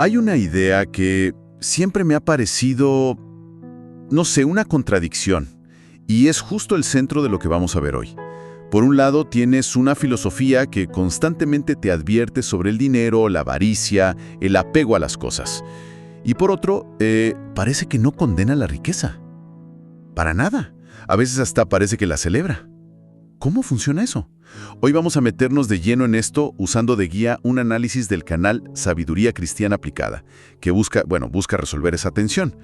Hay una idea que siempre me ha parecido, no sé, una contradicción, y es justo el centro de lo que vamos a ver hoy. Por un lado, tienes una filosofía que constantemente te advierte sobre el dinero, la avaricia, el apego a las cosas. Y por otro, parece que no condena la riqueza. Para nada. A veces hasta parece que la celebra. ¿Cómo funciona eso? Hoy vamos a meternos de lleno en esto usando de guía un análisis del canal Sabiduría Cristiana Aplicada, que busca resolver esa tensión.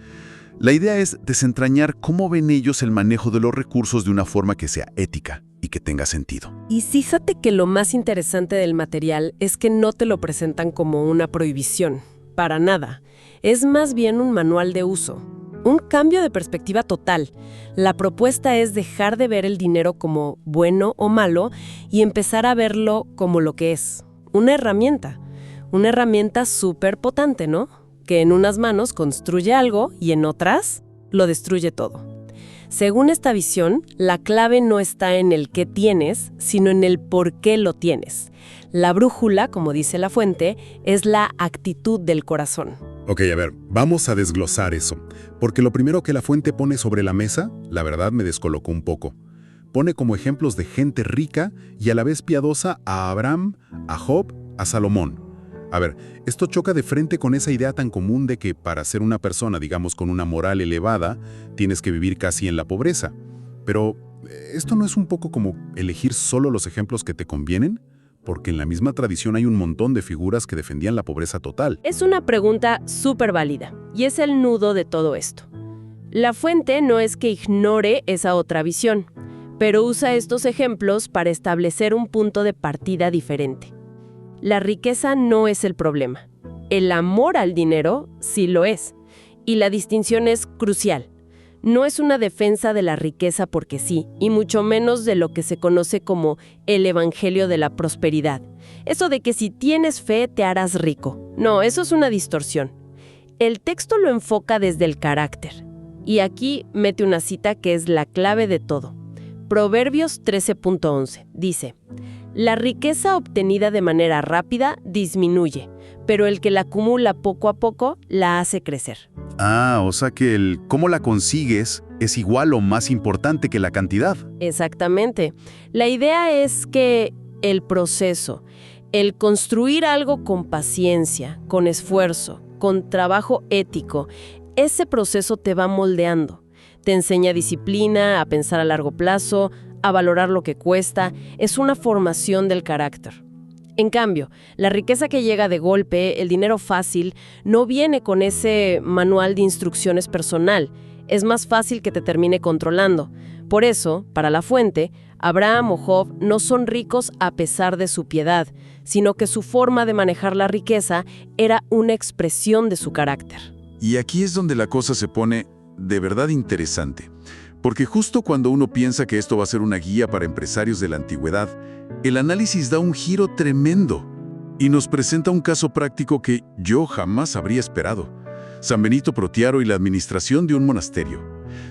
La idea es desentrañar cómo ven ellos el manejo de los recursos de una forma que sea ética y que tenga sentido. Y fíjate que lo más interesante del material es que no te lo presentan como una prohibición, para nada. Es más bien un manual de uso, un cambio de perspectiva total. La propuesta es dejar de ver el dinero como bueno o malo y empezar a verlo como lo que es, una herramienta súper potente, ¿no? Que en unas manos construye algo y en otras lo destruye todo. Según esta visión, la clave no está en el qué tienes, sino en el por qué lo tienes. La brújula, como dice la fuente, es la actitud del corazón. Ok, a ver, vamos a desglosar eso, porque lo primero que la fuente pone sobre la mesa, la verdad me descolocó un poco. Pone como ejemplos de gente rica y a la vez piadosa a Abraham, a Job, a Salomón. A ver, esto choca de frente con esa idea tan común de que para ser una persona, digamos, con una moral elevada, tienes que vivir casi en la pobreza. Pero, ¿esto no es un poco como elegir solo los ejemplos que te convienen? Porque en la misma tradición hay un montón de figuras que defendían la pobreza total. Es una pregunta súper válida, y es el nudo de todo esto. La fuente no es que ignore esa otra visión, pero usa estos ejemplos para establecer un punto de partida diferente. La riqueza no es el problema. El amor al dinero sí lo es. Y la distinción es crucial. No es una defensa de la riqueza porque sí, y mucho menos de lo que se conoce como el evangelio de la prosperidad. Eso de que si tienes fe te harás rico. No, eso es una distorsión. El texto lo enfoca desde el carácter. Y aquí mete una cita que es la clave de todo. Proverbios 13.11 dice: la riqueza obtenida de manera rápida disminuye, pero el que la acumula poco a poco la hace crecer. O sea que el cómo la consigues es igual o más importante que la cantidad. Exactamente. La idea es que el proceso, el construir algo con paciencia, con esfuerzo, con trabajo ético, ese proceso te va moldeando. Te enseña disciplina, a pensar a largo plazo, a valorar lo que cuesta. Es una formación del carácter. En cambio, la riqueza que llega de golpe, el dinero fácil, no viene con ese manual de instrucciones personal. Es más fácil que te termine controlando. Por eso, para la fuente, Abraham o Job no son ricos a pesar de su piedad, sino que su forma de manejar la riqueza era una expresión de su carácter. Y aquí es donde la cosa se pone de verdad interesante. Porque justo cuando uno piensa que esto va a ser una guía para empresarios de la antigüedad, el análisis da un giro tremendo y nos presenta un caso práctico que yo jamás habría esperado. San Benito Protiaro y la administración de un monasterio.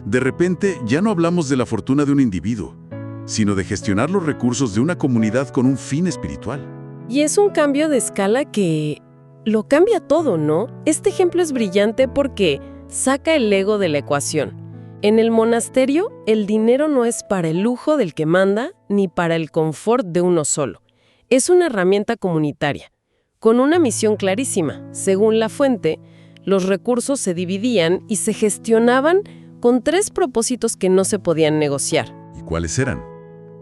De repente ya no hablamos de la fortuna de un individuo, sino de gestionar los recursos de una comunidad con un fin espiritual. Y es un cambio de escala que lo cambia todo, ¿no? Este ejemplo es brillante porque saca el ego de la ecuación. En el monasterio, el dinero no es para el lujo del que manda ni para el confort de uno solo. Es una herramienta comunitaria, con una misión clarísima. Según la fuente, los recursos se dividían y se gestionaban con 3 propósitos que no se podían negociar. ¿Y cuáles eran?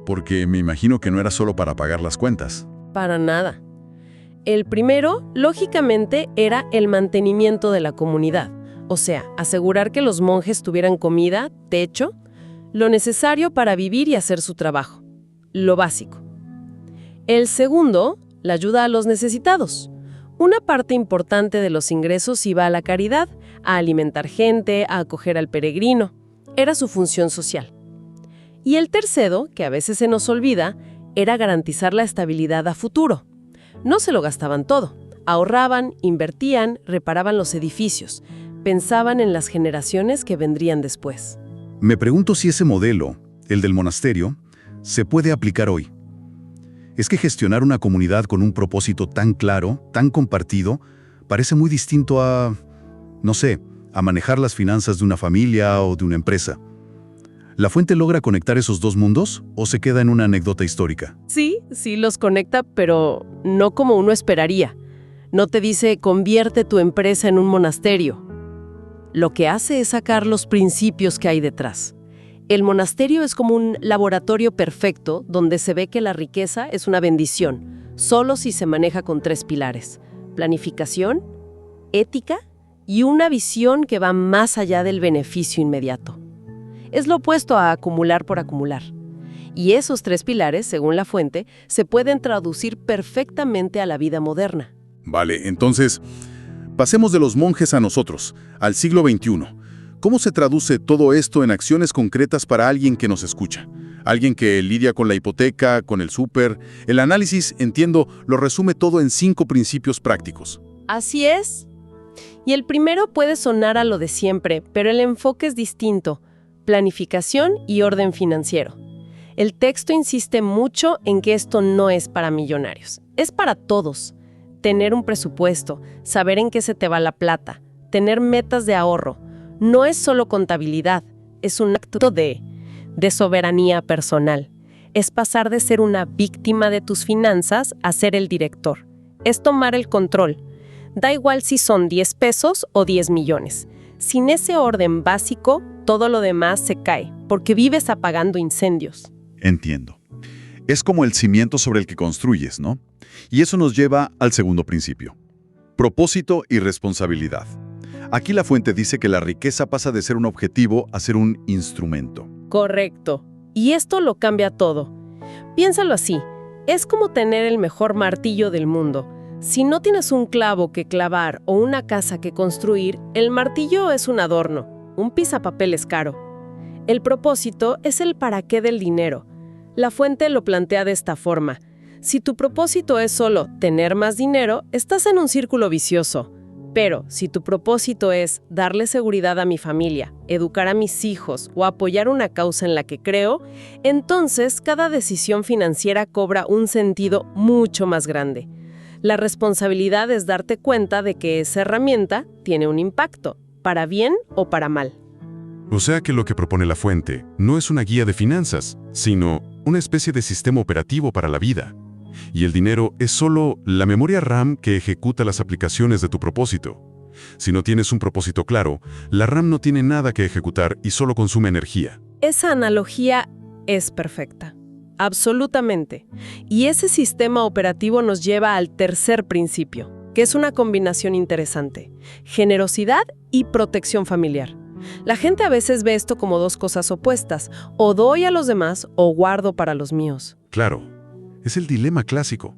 Porque me imagino que no era solo para pagar las cuentas. Para nada. El primero, lógicamente, era el mantenimiento de la comunidad. O sea, asegurar que los monjes tuvieran comida, techo, lo necesario para vivir y hacer su trabajo. Lo básico. El segundo, la ayuda a los necesitados. Una parte importante de los ingresos iba a la caridad, a alimentar gente, a acoger al peregrino. Era su función social. Y el tercero, que a veces se nos olvida, era garantizar la estabilidad a futuro. No se lo gastaban todo. Ahorraban, invertían, reparaban los edificios. Pensaban en las generaciones que vendrían después. Me pregunto si ese modelo, el del monasterio, se puede aplicar hoy. Es que gestionar una comunidad con un propósito tan claro, tan compartido, parece muy distinto a, no sé, a manejar las finanzas de una familia o de una empresa. ¿La fuente logra conectar esos dos mundos o se queda en una anécdota histórica? Sí, sí los conecta, pero no como uno esperaría. No te dice, convierte tu empresa en un monasterio. Lo que hace es sacar los principios que hay detrás. El monasterio es como un laboratorio perfecto donde se ve que la riqueza es una bendición, solo si se maneja con 3 pilares: planificación, ética y una visión que va más allá del beneficio inmediato. Es lo opuesto a acumular por acumular. Y esos 3 pilares, según la fuente, se pueden traducir perfectamente a la vida moderna. Vale, entonces, pasemos de los monjes a nosotros, al siglo XXI. ¿Cómo se traduce todo esto en acciones concretas para alguien que nos escucha? Alguien que lidia con la hipoteca, con el súper. El análisis, entiendo, lo resume todo en 5 principios prácticos. Así es. Y el primero puede sonar a lo de siempre, pero el enfoque es distinto: planificación y orden financiero. El texto insiste mucho en que esto no es para millonarios, es para todos. Tener un presupuesto, saber en qué se te va la plata, tener metas de ahorro, no es solo contabilidad, es un acto de soberanía personal. Es pasar de ser una víctima de tus finanzas a ser el director. Es tomar el control. Da igual si son 10 pesos o 10 millones. Sin ese orden básico, todo lo demás se cae, porque vives apagando incendios. Entiendo. Es como el cimiento sobre el que construyes, ¿no? Y eso nos lleva al segundo principio: propósito y responsabilidad. Aquí la fuente dice que la riqueza pasa de ser un objetivo a ser un instrumento. Correcto. Y esto lo cambia todo. Piénsalo así. Es como tener el mejor martillo del mundo. Si no tienes un clavo que clavar o una casa que construir, el martillo es un adorno, un pisapapeles caro. El propósito es el para qué del dinero. La fuente lo plantea de esta forma: si tu propósito es solo tener más dinero, estás en un círculo vicioso. Pero si tu propósito es darle seguridad a mi familia, educar a mis hijos o apoyar una causa en la que creo, entonces cada decisión financiera cobra un sentido mucho más grande. La responsabilidad es darte cuenta de que esa herramienta tiene un impacto, para bien o para mal. O sea que lo que propone la fuente no es una guía de finanzas, sino una especie de sistema operativo para la vida. Y el dinero es solo la memoria RAM que ejecuta las aplicaciones de tu propósito. Si no tienes un propósito claro, la RAM no tiene nada que ejecutar y solo consume energía. Esa analogía es perfecta. Absolutamente. Y ese sistema operativo nos lleva al tercer principio, que es una combinación interesante: generosidad y protección familiar. La gente a veces ve esto como 2 cosas opuestas: o doy a los demás o guardo para los míos. Claro, es el dilema clásico.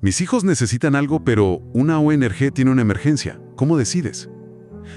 Mis hijos necesitan algo, pero una ONG tiene una emergencia. ¿Cómo decides?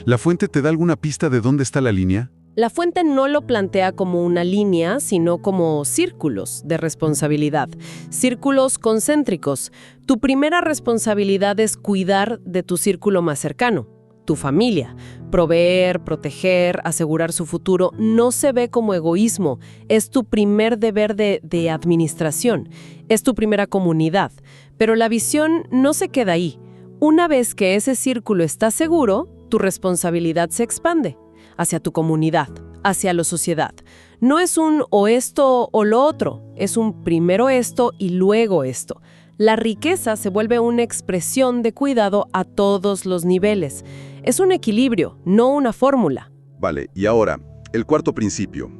¿La fuente te da alguna pista de dónde está la línea? La fuente no lo plantea como una línea, sino como círculos de responsabilidad, círculos concéntricos. Tu primera responsabilidad es cuidar de tu círculo más cercano, tu familia. Proveer, proteger, asegurar su futuro no se ve como egoísmo, es tu primer deber de administración, es tu primera comunidad. Pero la visión no se queda ahí. Una vez que ese círculo está seguro, tu responsabilidad se expande hacia tu comunidad, hacia la sociedad. No es un o esto o lo otro, es un primero esto y luego esto. La riqueza se vuelve una expresión de cuidado a todos los niveles. Es un equilibrio, no una fórmula. Vale, y ahora, el cuarto principio,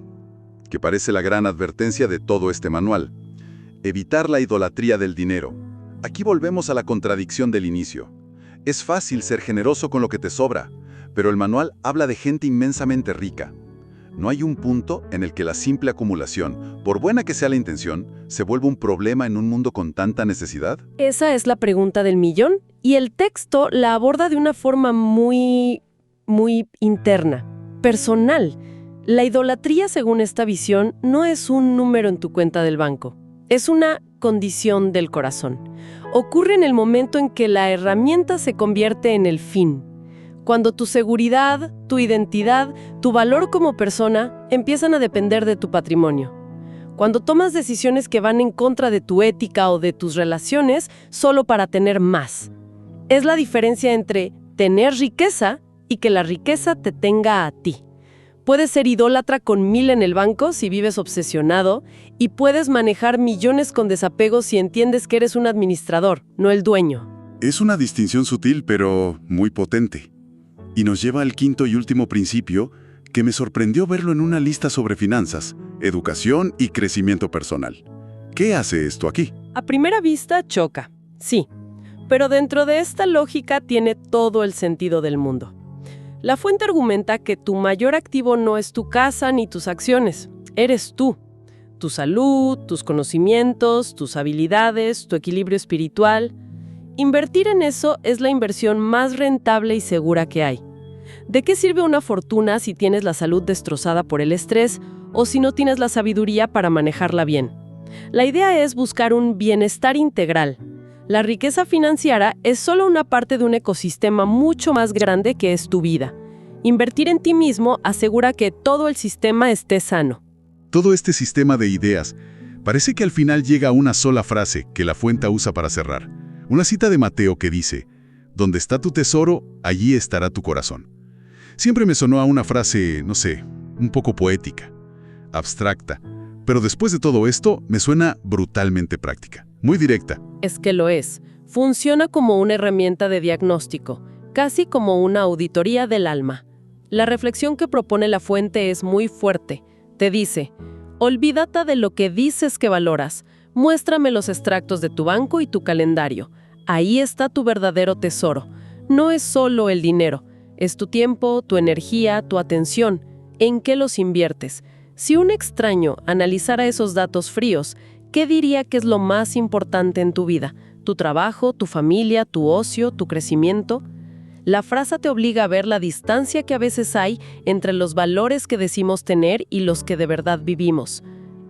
que parece la gran advertencia de todo este manual: evitar la idolatría del dinero. Aquí volvemos a la contradicción del inicio. Es fácil ser generoso con lo que te sobra, pero el manual habla de gente inmensamente rica. ¿No hay un punto en el que la simple acumulación, por buena que sea la intención, se vuelve un problema en un mundo con tanta necesidad? Esa es la pregunta del millón, y el texto la aborda de una forma muy interna, personal. La idolatría, según esta visión, no es un número en tu cuenta del banco. Es una condición del corazón. Ocurre en el momento en que la herramienta se convierte en el fin. Cuando tu seguridad, tu identidad, tu valor como persona empiezan a depender de tu patrimonio. Cuando tomas decisiones que van en contra de tu ética o de tus relaciones solo para tener más. Es la diferencia entre tener riqueza y que la riqueza te tenga a ti. Puedes ser idólatra con 1000 en el banco si vives obsesionado y puedes manejar millones con desapego si entiendes que eres un administrador, no el dueño. Es una distinción sutil, pero muy potente. Y nos lleva al quinto y último principio, que me sorprendió verlo en una lista sobre finanzas, educación y crecimiento personal. ¿Qué hace esto aquí? A primera vista choca, sí, pero dentro de esta lógica tiene todo el sentido del mundo. La fuente argumenta que tu mayor activo no es tu casa ni tus acciones, eres tú. Tu salud, tus conocimientos, tus habilidades, tu equilibrio espiritual. Invertir en eso es la inversión más rentable y segura que hay. ¿De qué sirve una fortuna si tienes la salud destrozada por el estrés o si no tienes la sabiduría para manejarla bien? La idea es buscar un bienestar integral. La riqueza financiera es solo una parte de un ecosistema mucho más grande que es tu vida. Invertir en ti mismo asegura que todo el sistema esté sano. Todo este sistema de ideas parece que al final llega a una sola frase que la fuente usa para cerrar. Una cita de Mateo que dice, «Donde está tu tesoro, allí estará tu corazón». Siempre me sonó a una frase, no sé, un poco poética, abstracta, pero después de todo esto me suena brutalmente práctica, muy directa. Es que lo es. Funciona como una herramienta de diagnóstico, casi como una auditoría del alma. La reflexión que propone la fuente es muy fuerte. Te dice, olvídate de lo que dices que valoras, muéstrame los extractos de tu banco y tu calendario. Ahí está tu verdadero tesoro. No es solo el dinero, es tu tiempo, tu energía, tu atención. ¿En qué los inviertes? Si un extraño analizara esos datos fríos, ¿qué diría que es lo más importante en tu vida? ¿Tu trabajo, tu familia, tu ocio, tu crecimiento? La frase te obliga a ver la distancia que a veces hay entre los valores que decimos tener y los que de verdad vivimos.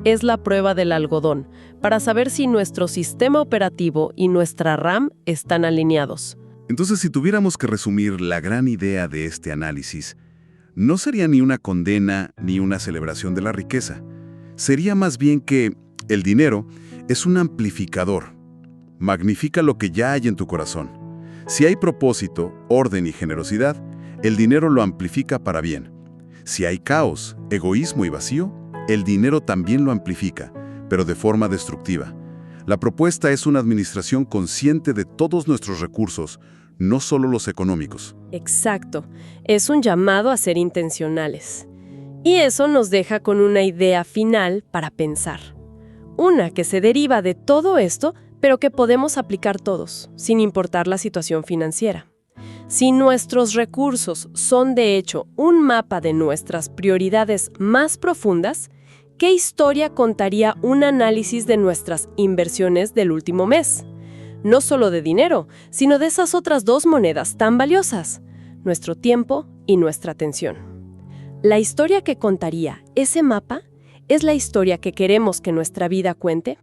Es la prueba del algodón, para saber si nuestro sistema operativo y nuestra RAM están alineados. Entonces, si tuviéramos que resumir la gran idea de este análisis, no sería ni una condena ni una celebración de la riqueza. Sería más bien que el dinero es un amplificador. Magnifica lo que ya hay en tu corazón. Si hay propósito, orden y generosidad, el dinero lo amplifica para bien. Si hay caos, egoísmo y vacío, el dinero también lo amplifica, pero de forma destructiva. La propuesta es una administración consciente de todos nuestros recursos, no solo los económicos. Exacto. Es un llamado a ser intencionales. Y eso nos deja con una idea final para pensar. Una que se deriva de todo esto, pero que podemos aplicar todos, sin importar la situación financiera. Si nuestros recursos son de hecho un mapa de nuestras prioridades más profundas, ¿qué historia contaría un análisis de nuestras inversiones del último mes? No solo de dinero, sino de esas otras dos monedas tan valiosas, nuestro tiempo y nuestra atención. La historia que contaría ese mapa es la historia que queremos que nuestra vida cuente.